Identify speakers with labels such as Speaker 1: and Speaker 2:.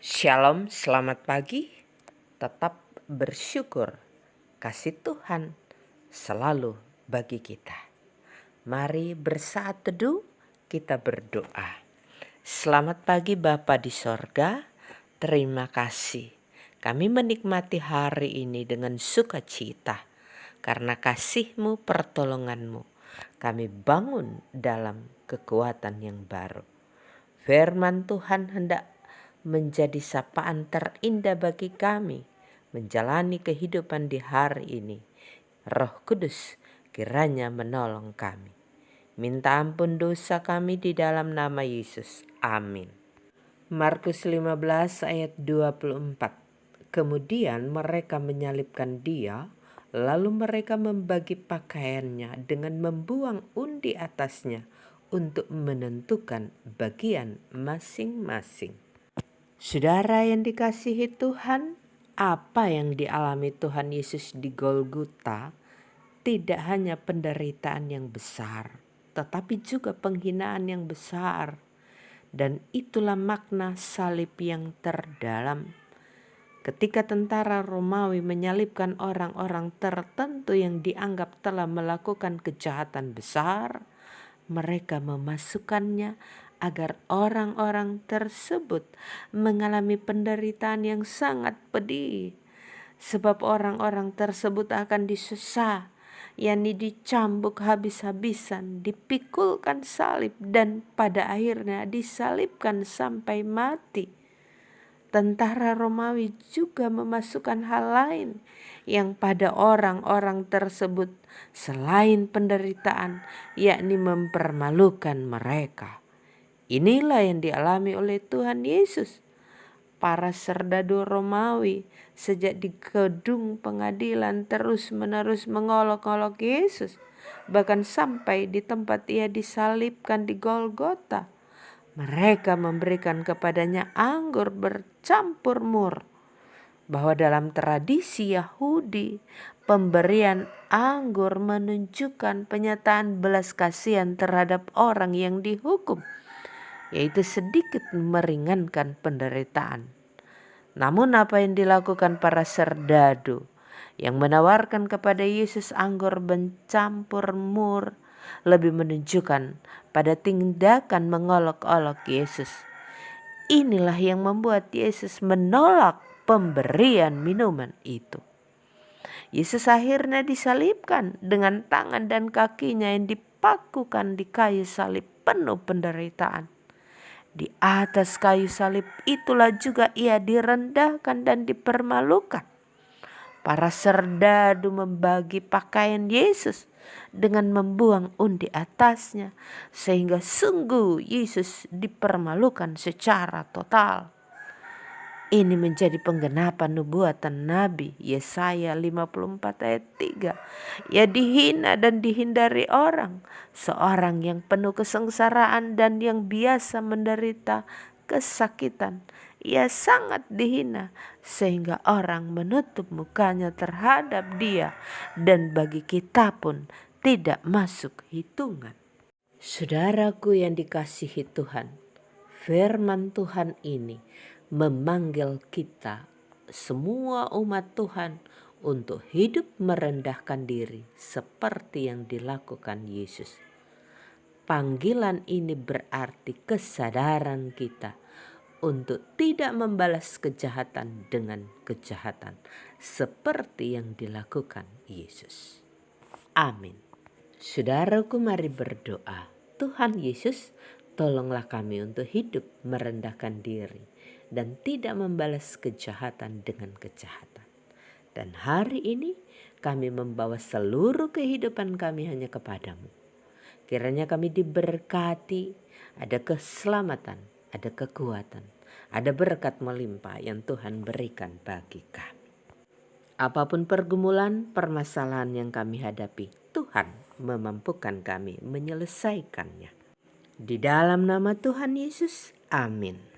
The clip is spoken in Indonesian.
Speaker 1: Shalom, selamat pagi. Tetap bersyukur. Kasih Tuhan selalu bagi kita. Mari bersaat teduh kita berdoa. Selamat pagi Bapa di sorga. Terima kasih. Kami menikmati hari ini dengan sukacita. Karena kasih-Mu, pertolongan-Mu, kami bangun dalam kekuatan yang baru. Firman Tuhan hendak menjadi sapaan terindah bagi kami menjalani kehidupan di hari ini. Roh Kudus kiranya menolong kami. Minta ampun dosa kami di dalam nama Yesus. Amin. Markus 15 ayat 24. Kemudian mereka menyalibkan Dia, lalu mereka membagi pakaiannya dengan membuang undi atasnya untuk menentukan bagian masing-masing. Saudara yang dikasihi Tuhan, apa yang dialami Tuhan Yesus di Golgota tidak hanya penderitaan yang besar, tetapi juga penghinaan yang besar. Dan itulah makna salib yang terdalam. Ketika tentara Romawi menyalibkan orang-orang tertentu yang dianggap telah melakukan kejahatan besar, mereka memasukkannya agar orang-orang tersebut mengalami penderitaan yang sangat pedih. Sebab orang-orang tersebut akan disiksa, yakni dicambuk habis-habisan, dipikulkan salib, dan pada akhirnya disalibkan sampai mati. Tentara Romawi juga memasukkan hal lain yang pada orang-orang tersebut selain penderitaan, yakni mempermalukan mereka. Inilah yang dialami oleh Tuhan Yesus. Para serdadu Romawi sejak di gedung pengadilan terus-menerus mengolok-olok Yesus, bahkan sampai di tempat Ia disalibkan di Golgota. Mereka memberikan kepadanya anggur bercampur mur. Bahwa dalam tradisi Yahudi, pemberian anggur menunjukkan penyataan belas kasihan terhadap orang yang dihukum, yaitu sedikit meringankan penderitaan. Namun apa yang dilakukan para serdadu yang menawarkan kepada Yesus anggur bercampur mur lebih menunjukkan pada tindakan mengolok-olok Yesus. Inilah yang membuat Yesus menolak pemberian minuman itu. Yesus akhirnya disalibkan dengan tangan dan kakinya yang dipakukan di kayu salib penuh penderitaan. Di atas kayu salib itulah juga Ia direndahkan dan dipermalukan. Para serdadu membagi pakaian Yesus dengan membuang undi atasnya, sehingga sungguh Yesus dipermalukan secara total. Ini menjadi penggenapan nubuatan Nabi Yesaya 54 ayat 3. Ia dihina dan dihindari orang, seorang yang penuh kesengsaraan dan yang biasa menderita kesakitan. Ia sangat dihina sehingga orang menutup mukanya terhadap Dia, dan bagi kita pun tidak masuk hitungan. Saudaraku yang dikasihi Tuhan, firman Tuhan ini memanggil kita semua umat Tuhan untuk hidup merendahkan diri seperti yang dilakukan Yesus. Panggilan ini berarti kesadaran kita untuk tidak membalas kejahatan dengan kejahatan seperti yang dilakukan Yesus. Amin. Saudaraku, mari berdoa. Tuhan Yesus, tolonglah kami untuk hidup merendahkan diri dan tidak membalas kejahatan dengan kejahatan. Dan hari ini kami membawa seluruh kehidupan kami hanya kepadamu. Kiranya kami diberkati, ada keselamatan, ada kekuatan, ada berkat melimpah yang Tuhan berikan bagi kami. Apapun pergumulan, permasalahan yang kami hadapi, Tuhan memampukan kami menyelesaikannya. Di dalam nama Tuhan Yesus, amin.